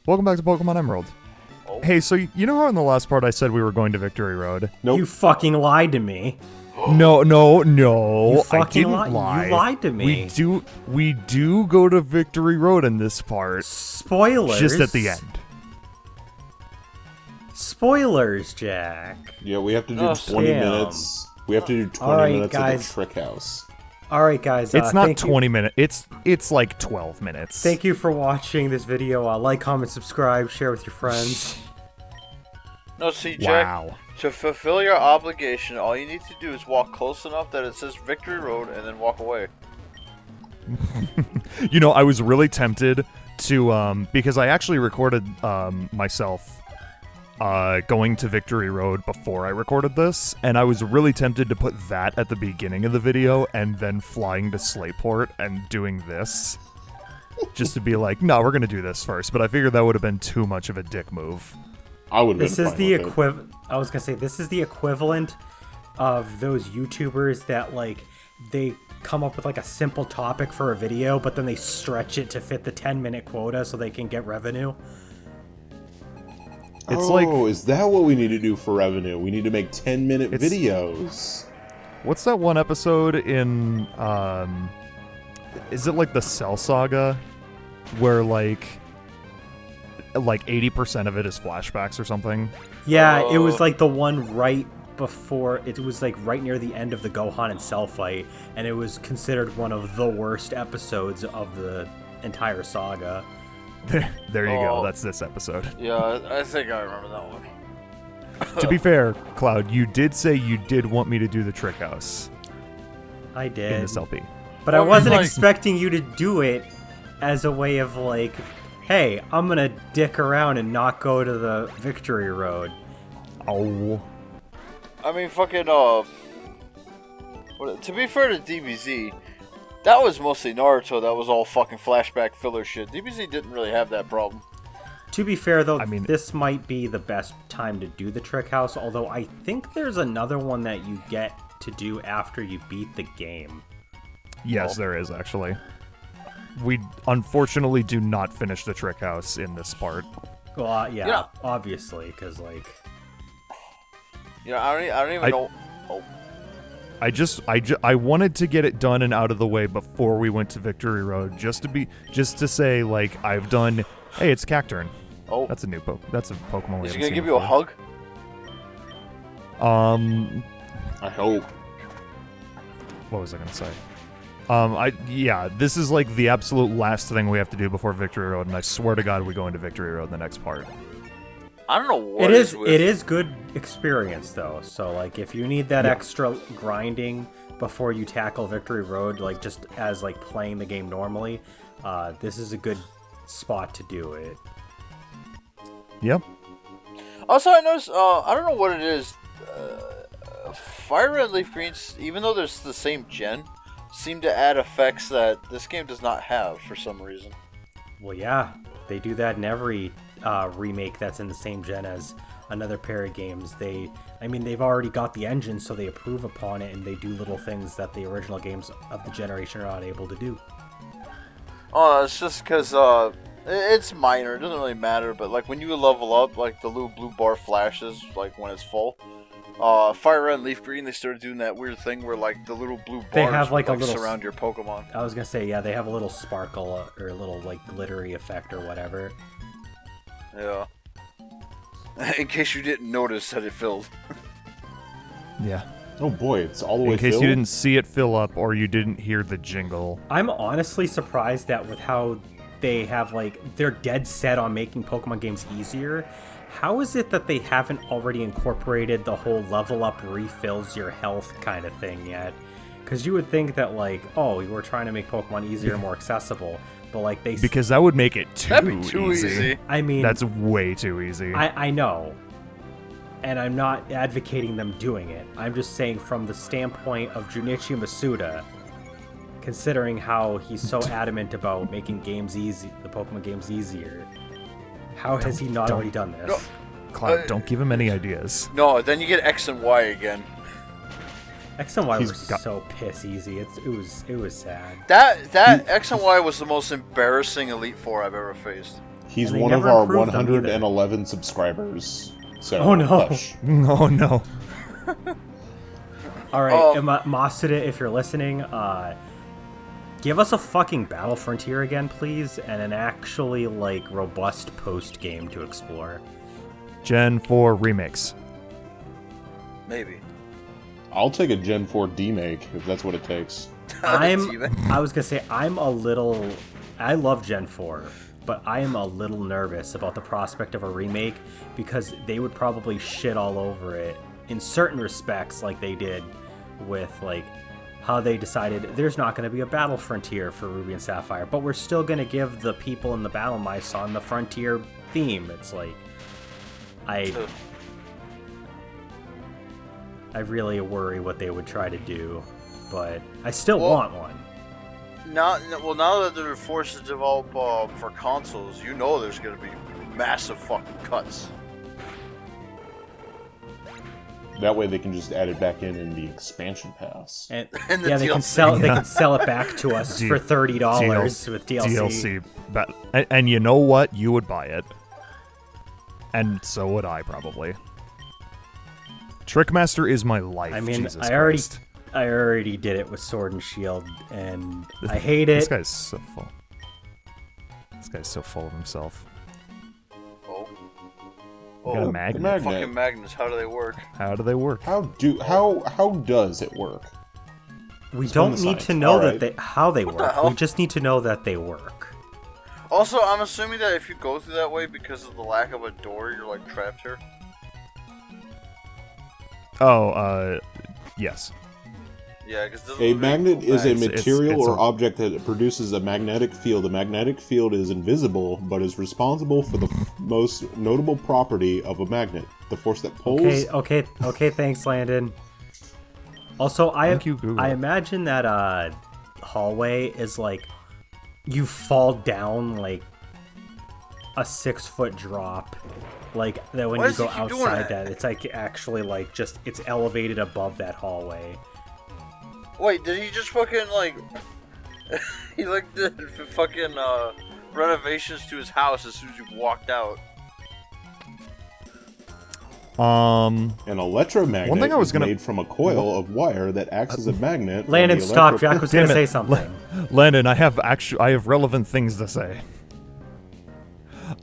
Welcome back to Pokemon Emerald. Oh. Hey, so you know how in the last part I said we were going to Victory Road? Nope. You fucking lied to me. No. You I fucking didn't lie. You lied to me. We do go to Victory Road in this part. Spoilers. Just at the end. Spoilers, Jack. Yeah, we have to do 20 minutes. We have to do 20 Alright, minutes guys. at the Trick House. All right, guys. It's not thank 20 minutes. It's like 12 minutes. Thank you for watching this video. Like, comment, subscribe, share with your friends. No, see, Jack, Wow. to fulfill your obligation, all you need to do is walk close enough that it says Victory Road and then walk away. You know, I was really tempted to, because I actually recorded myself going to Victory Road before I recorded this, and I was really tempted to put that at the beginning of the video and then flying to Slateport and doing this. Just to be like, no, we're going to do this first, but I figured that would have been too much of a dick move. I would have been This is fine the with it. equivalent. I was gonna say this is the equivalent of those YouTubers that like they come up with like a simple topic for a video, but then they stretch it to fit the 10-minute quota so they can get revenue. It's like, is that what we need to do for revenue? We need to make 10-minute It's- videos. what's that one episode in, is it like the Cell Saga? Where like 80% of it is flashbacks or something? Yeah, it was like the one right before. It was like right near the end of the Gohan and Cell fight, and it was considered one of the worst episodes of the entire saga. There you go, Oh. that's this episode. Yeah, I think I remember that one. To be fair, Cloud, you did say you did want me to do the Trick House I in did, this LP. but I Well, wasn't like- expecting you to do it as a way of like, hey, I'm gonna dick around and not go to the Victory Road. Oh. I mean, fucking, to be fair to DBZ, that was mostly Naruto that was all fucking flashback filler shit. DBZ didn't really have that problem. To be fair, though, I mean- this might be the best time to do the Trick House, although I think there's another one that you get to do after you beat the game. Yes, there is, actually. We unfortunately do not finish the Trick House in this part. Well, yeah, Yeah. obviously, because, like... You know, I don't even know. Oh, I wanted to get it done and out of the way before we went to Victory Road, just to say, like, I've done... Hey, it's Cacturn. oh. That's a That's a Pokemon we Is haven't he gonna seen give you a before. hug? I hope. What was I gonna say? This is like the absolute last thing we have to do before Victory Road, and I swear to God we go into Victory Road in the next part. I don't know what It is with... it is good experience, though, so, like, if you need that Yeah. extra grinding before you tackle Victory Road, like, just as, like, playing the game normally, this is a good spot to do it. Yep. Also, I noticed, I don't know what it is, Fire Red Leaf Greens, even though there's the same gen, seem to add effects that this game does not have for some reason. Well, yeah, they do that in every remake that's in the same gen as another pair of games. They've already got the engine, so they approve upon it, and they do little things that the original games of the generation are not able to do. Oh, it's just because, it's minor, it doesn't really matter, but, like, when you level up, like, the little blue bar flashes, like, when it's full. Fire Red and Leaf Green, they started doing that weird thing where, like, the little blue bars They have, like, would, a little surround your Pokemon. I was gonna say, yeah, they have a little sparkle or a little, like, glittery effect or whatever. Yeah. In case you didn't notice that it filled. Yeah. Oh boy, it's all the way In case filled? you didn't see it fill up or you didn't hear the jingle. I'm honestly surprised that with how they have, like, they're dead set on making Pokemon games easier. How is it that they haven't already incorporated the whole level up refills your health kind of thing yet? Because you would think that, like, oh, we're trying to make Pokemon easier and more accessible, but, like, Because that would make it too, That'd be too easy. I mean, That's way too easy. I know, and I'm not advocating them doing it. I'm just saying from the standpoint of Junichi Masuda, considering how he's so adamant about making games easy, the Pokemon games easier, how has he not already done this? No. Cloud, don't give him any ideas. No, then you get X and Y again. X and Y He's were got- so piss easy. It was sad. That X and Y was the most embarrassing Elite Four I've ever faced. He's And they one of never our improved them either. 111 subscribers. So, Oh, no. hush. Oh no. All right, Masuda, if you're listening, give us a fucking Battle Frontier again, please, and an actually, like, robust post-game to explore. Gen 4 remakes. Maybe. I'll take a Gen 4 demake if that's what it takes. I was gonna say, I love Gen 4, but I am a little nervous about the prospect of a remake because they would probably shit all over it in certain respects, like they did with, like, how they decided there's not going to be a Battle Frontier for Ruby and Sapphire, but we're still going to give the people in the Battle Mice on the Frontier theme. It's like, I really worry what they would try to do, but I still want one. Now that they're forced to develop for consoles, you know there's going to be massive fucking cuts. That way they can just add it back in the expansion pass. And And the yeah, they can DLC. they can sell it back to us for $30 with DLC. But and you know what? You would buy it. And so would I, probably. Trickmaster is my life. I mean, Jesus I Christ. already did it with Sword and Shield, and I hate it. This guy's so full. This guy's so full of himself. Oh, Got a the magnet. magnet. fucking magnets, how do they work? How do they work? How does it work? We Explain don't the need to science. know Alright. that how they the work. hell? We just need to know that they work. Also, I'm assuming that if you go through that way because of the lack of a door, you're like trapped here. Oh, yes. Yeah, because A magnet is a It's- material it's or a- object that produces a magnetic field. The magnetic field is invisible, but is responsible for the most notable property of a magnet: the force that pulls. Okay. Thanks, Landon. Also, Thank you, Google. I imagine that hallway is like you fall down like a 6-foot drop. Like that when Why you does he go keep doing outside that? that, it's like actually like just it's elevated above that hallway. Wait, did he just fucking like... he like did fucking renovations to his house as soon as you walked out. An electromagnet One thing I was is gonna- made from a coil of wire that acts as a magnet. on Landon, the stop! electric- Jack was gonna Damn it. say something. Landon, I have relevant things to say.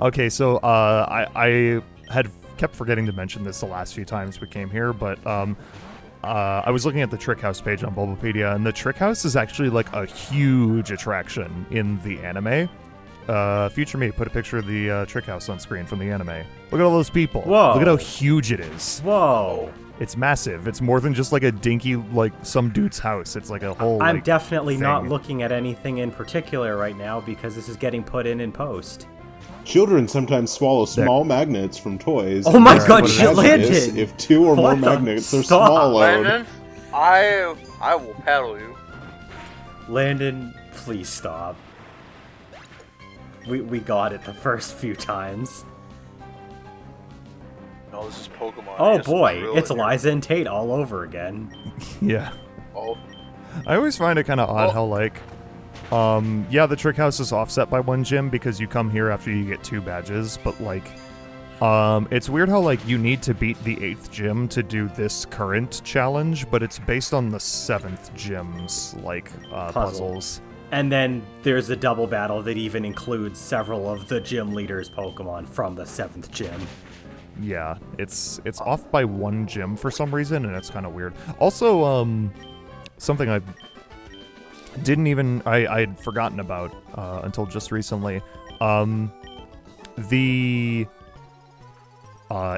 Okay, so I had kept forgetting to mention this the last few times we came here, but I was looking at the Trick House page on Bulbapedia, and the Trick House is actually like a huge attraction in the anime. Future me, put a picture of the Trick House on screen from the anime. Look at all those people. Whoa. Look at how huge it is. Whoa! It's massive. It's more than just like a dinky, like some dude's house. It's like a whole. I'm like, definitely not thing. looking at anything in particular right now because this is getting put in post. Children sometimes swallow small magnets from toys. Oh my and God, it's she hazardous landed! If 2 or more What the- magnets are Stop. swallowed. Landon, I will paddle you. Landon, please stop. We got it the first few times. No, this is Pokemon. Oh Yes, boy, drill it's it here. Eliza and Tate all over again. Yeah. Oh, I always find it kind of odd Oh. how, like, yeah, the Trick House is offset by 1 gym because you come here after you get 2 badges, but, like, it's weird how, like, you need to beat the 8th gym to do this current challenge, but it's based on the 7th gym's, like, puzzles. And then there's a double battle that even includes several of the gym leaders' Pokemon from the 7th gym. Yeah, it's off by 1 gym for some reason, and it's kind of weird. Also, something I didn't even I'd forgotten about until just recently. The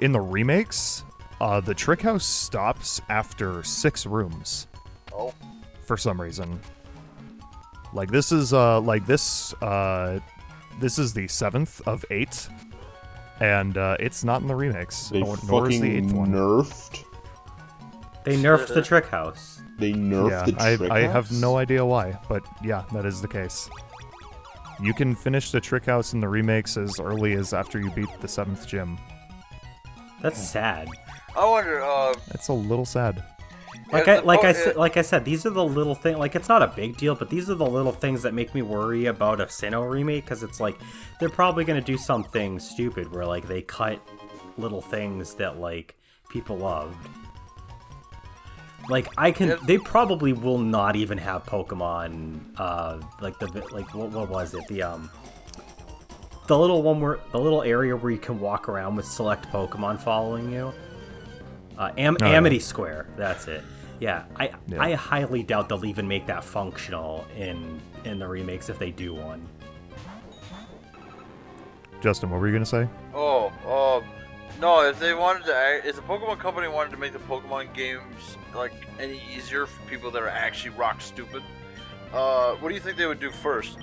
in the remakes, the Trick House stops after 6 rooms. oh. For some reason. Like this is this is the 7th of 8, and it's not in the remakes. They nor is the fucking 8th one. nerfed. They nerfed the Trick House. They nerfed the I, Trick I House? have no idea why, but yeah, that is the case. You can finish the Trick House in the remakes as early as after you beat the 7th gym. That's sad. I wonder, It's a little sad. Like I said, these are the little things. Like, it's not a big deal, but these are the little things that make me worry about a Sinnoh remake, because it's like they're probably gonna do something stupid where like they cut little things that like people loved. Like they probably will not even have Pokemon. What was it? The little one the little area where you can walk around with select Pokemon following you. Amity Square, that's it. Yeah, I highly doubt they'll even make that functional in the remakes if they do one. Justin, what were you gonna say? No, if the Pokemon Company wanted to make the Pokemon games like any easier for people that are actually rock stupid, what do you think they would do first?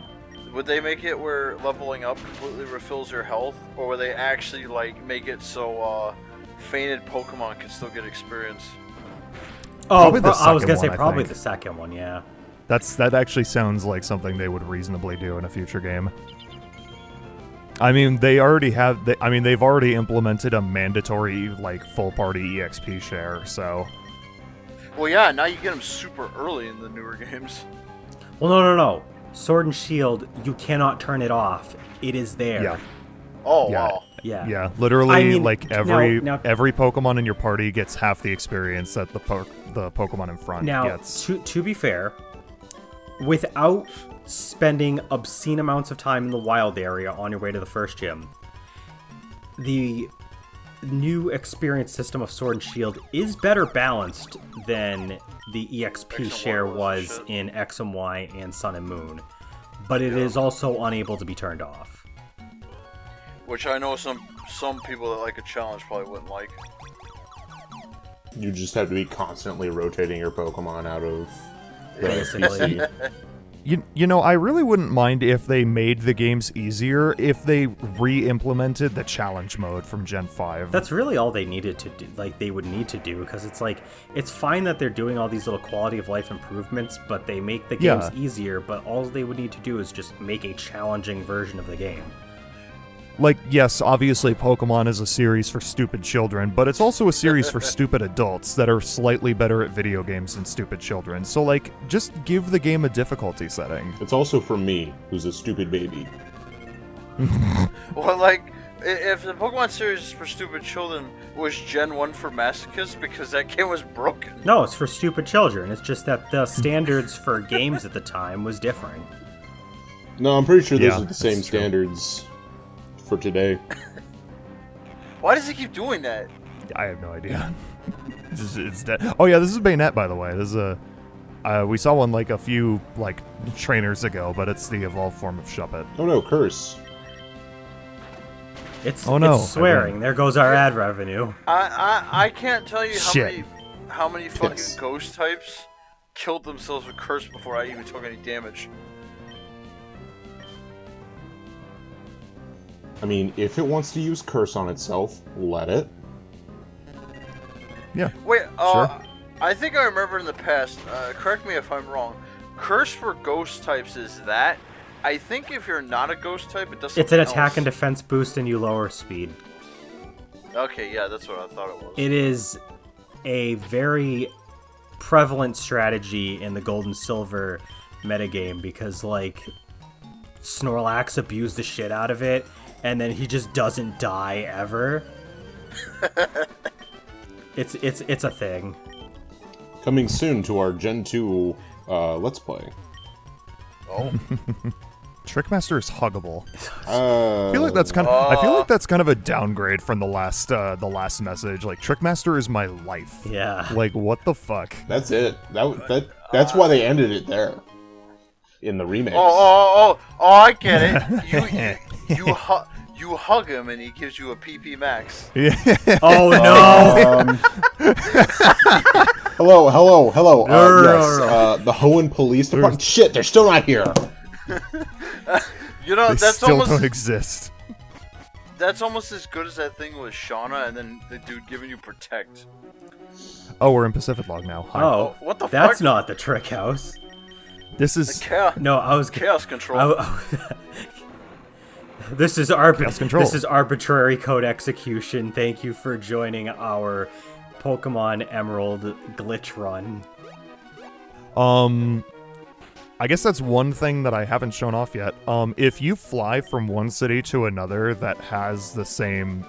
Would they make it where leveling up completely refills your health, or would they actually like make it so fainted Pokemon can still get experience? I was gonna say probably the second one, yeah. That actually sounds like something they would reasonably do in a future game. I mean, they've already implemented a mandatory like full party EXP share, so. Well, yeah, now you get them super early in the newer games. Well, no. Sword and Shield, you cannot turn it off. It is there. Yeah. Oh, yeah. wow. Yeah. Literally, every Pokemon in your party gets half the experience that the Pokemon in front gets. Now, to be fair, without spending obscene amounts of time in the wild area on your way to the first gym, the new experience system of Sword and Shield is better balanced than the EXP share was in X and Y and Sun and Moon, but it is also unable to be turned off. Which I know some people that like a challenge probably wouldn't like. You just have to be constantly rotating your Pokemon out of Basically. You know, I really wouldn't mind if they made the games easier if they re-implemented the challenge mode from Gen 5. That's really all they needed to do, like they would need to do, because it's like, it's fine that they're doing all these little quality of life improvements, but they make the games easier, but all they would need to do is just make a challenging version of the game. Like, yes, obviously Pokemon is a series for stupid children, but it's also a series for stupid adults that are slightly better at video games than stupid children. So, like, just give the game a difficulty setting. It's also for me, who's a stupid baby. Well, like, if the Pokemon series is for stupid children, was Gen 1 for masochists? Because that game was broken. No, it's for stupid children. It's just that the standards for games at the time was different. No, I'm pretty sure those are the same standards for today. Why does he keep doing that? I have no idea. It's dead. Oh yeah, this is Bayonet, by the way. This is we saw one like a few like trainers ago, but it's the evolved form of Shuppet. Oh no, curse. It's swearing. There goes our ad revenue. I can't tell you how many fucking ghost types killed themselves with curse before I even took any damage. I mean, if it wants to use curse on itself, let it. Yeah. Wait, sure. I think I remember in the past, correct me if I'm wrong, curse for ghost types is that. I think if you're not a ghost type, it does. It's an attack and defense boost and you lower speed. Okay, yeah, that's what I thought it was. It is a very prevalent strategy in the Gold and Silver metagame because, like, Snorlax abused the shit out of it, and then he just doesn't die ever. It's a thing. Coming soon to our Gen 2 Let's Play. Oh. Trickmaster is huggable. I feel like that's kind of a downgrade from the last message. Like, Trickmaster is my life. Yeah. Like, what the fuck? That's it. That's why they ended it there. In the remake. I get it. You hug him and he gives you a PP max. Yeah. Oh no. Hello. Yes. The Hoenn Police Department. Shit, they're still not here. You know, they that's still almost don't exist. That's almost as good as that thing with Shauna and then the dude giving you protect. Oh, we're in Pacific Log now. Hi. Oh, what the fuck? That's not the trick house. This is chaos control. This is chaos control. This is arbitrary code execution. Thank you for joining our Pokemon Emerald glitch run. I guess that's one thing that I haven't shown off yet. If you fly from one city to another that has the same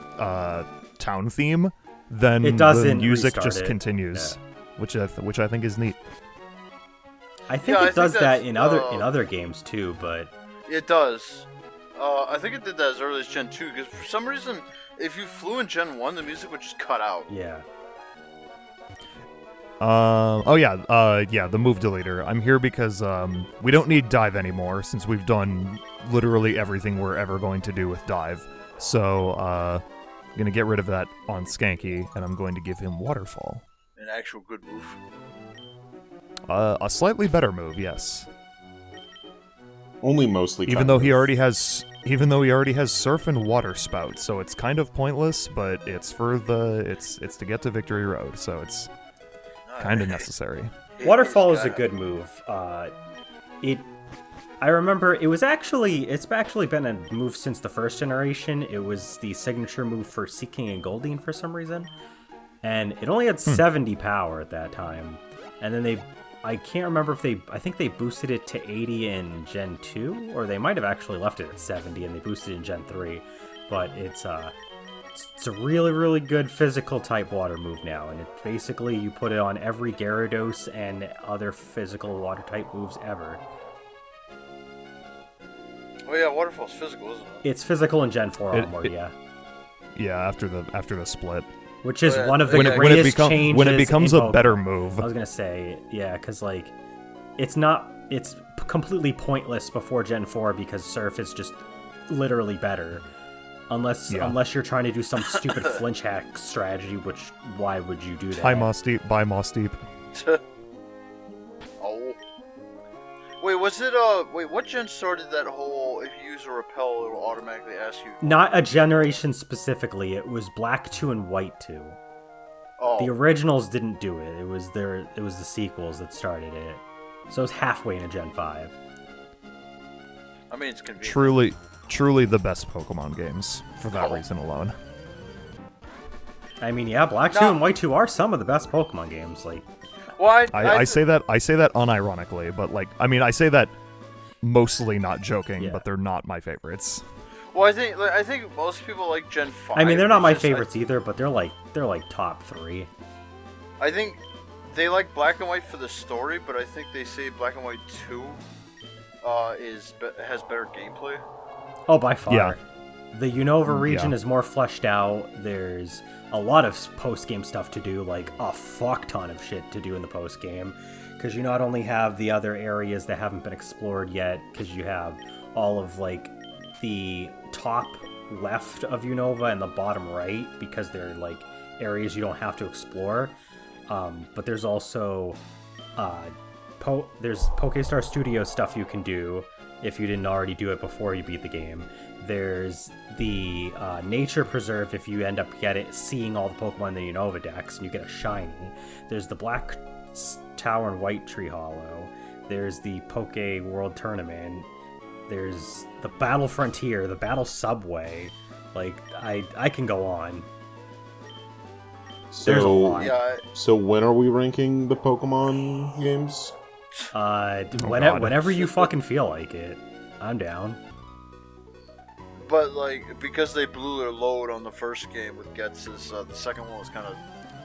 town theme, then It doesn't the music restart just it. continues, Yeah. which I think is neat. I think Yeah, it I does think that in that's, other games too, but It does. I think it did that as early as Gen 2, because for some reason, if you flew in Gen 1, the music would just cut out. yeah. The move deleter. I'm here because we don't need dive anymore since we've done literally everything we're ever going to do with dive. So I'm gonna get rid of that on Skanky, and I'm going to give him waterfall. An actual good move. A slightly better move, yes. Only mostly. Even though he already has surf and water spout, so it's kind of pointless, but it's it's to get to Victory Road, so it's kind of necessary. Waterfall is a good move. I remember it's actually been a move since the first generation. It was the signature move for Seaking and Goldeen for some reason, and it only had 70 power at that time. And then I can't remember I think they boosted it to 80 in Gen 2, or they might have actually left it at 70 and they boosted it in Gen 3. But it's a really, really good physical type water move now, and it's basically you put it on every Gyarados and other physical water type moves ever. Oh yeah, Waterfall's physical, isn't it? It's physical in Gen 4 onward, yeah. Yeah, after the split. Which is one of the when greatest changes when it becomes in a Pokemon. better move. I was gonna say, yeah, because like, it's completely pointless before Gen 4 because Surf is just literally better. Unless you're trying to do some stupid flinch hack strategy, which why would you do that? Buy Moss Deep. Oh. Wait, was it what gen started that whole if you use a repel it'll automatically ask you? Not a generation specifically, it was Black 2 and White 2. Oh. The originals didn't do it. It was the sequels that started it. So it was halfway into Gen 5. I mean, it's convenient. Truly the best Pokemon games for that reason alone. I mean, yeah, Black 2 and White 2 are some of the best Pokemon games. Like, well, I say that unironically, but like I say that mostly not joking, but they're not my favorites. Well, I think most people like Gen 5. I mean, they're not my favorites either, but they're like top 3. I think they like Black and White for the story, but I think they say Black and White 2 has better gameplay. Oh, by far. Yeah. The Unova region is more fleshed out. There's a lot of post-game stuff to do, like a fuck ton of shit to do in the post-game. Because you not only have the other areas that haven't been explored yet, because you have all of, like, the top left of Unova and the bottom right, because they're, like, areas you don't have to explore. But there's also... there's Pokestar Studio stuff you can do, if you didn't already do it before you beat the game. There's the Nature Preserve if you end up seeing all the Pokemon in the Unova Dex and you get a shiny. There's the Black Tower and White Tree Hollow. There's the Poke World Tournament. There's the Battle Frontier, the Battle Subway. Like, I can go on. There's a lot. So when are we ranking the Pokemon games? Whenever you fucking feel like it. I'm down. But, like, because they blew their load on the first game with Gets's, the second one was kind of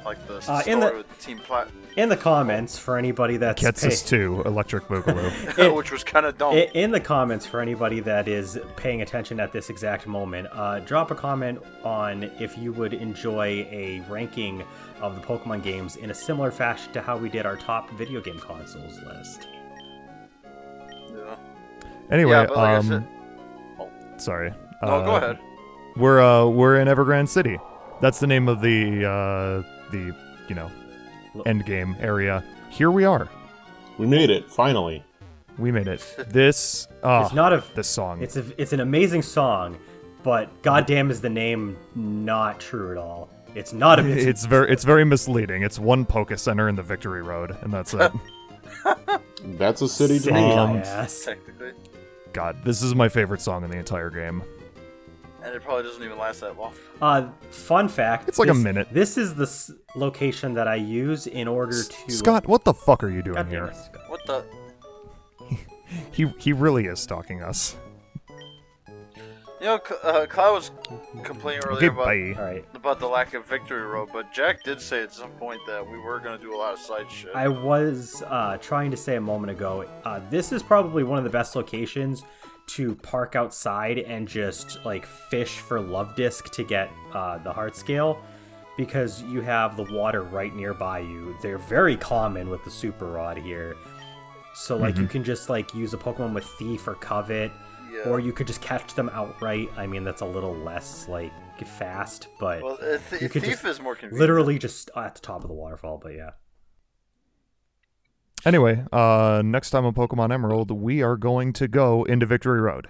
like the story with Team Plat. In the comments, for anybody that's... Gets's 2, Electric Boogaloo. Which was kind of dumb. In the comments, for anybody that is paying attention at this exact moment, drop a comment on if you would enjoy a ranking of the Pokemon games in a similar fashion to how we did our top video game consoles list. Yeah. Anyway, like I said... sorry. No, go ahead. We're in Evergrande City. That's the name of the end game area. Here we are. We made it finally. We made it. This this song. It's an amazing song, but goddamn is the name not true at all. It's not a. It's very misleading. It's one Poke Center in the Victory Road, and that's it. That's a city to City me. ass. Technically. God, this is my favorite song in the entire game. And it probably doesn't even last that long. Fun fact. It's like a minute. This is the location that I use in order to... Scott, what the fuck are you doing God damn here? it, Scott. What the? He really is stalking us. You know, Kyle was complaining Okay, earlier bye. All right. about the lack of Victory Road, but Jack did say at some point that we were going to do a lot of side shit. I was trying to say a moment ago, this is probably one of the best locations to park outside and just like fish for Love Disc to get the heart scale, because you have the water right nearby you. They're very common with the Super Rod here. So like you can just like use a Pokemon with Thief or Covet, or you could just catch them outright. I mean, that's a little less like fast, but Well, you could Thief just is more convenient. literally just at the top of the waterfall. But yeah. Anyway, next time on Pokemon Emerald, we are going to go into Victory Road.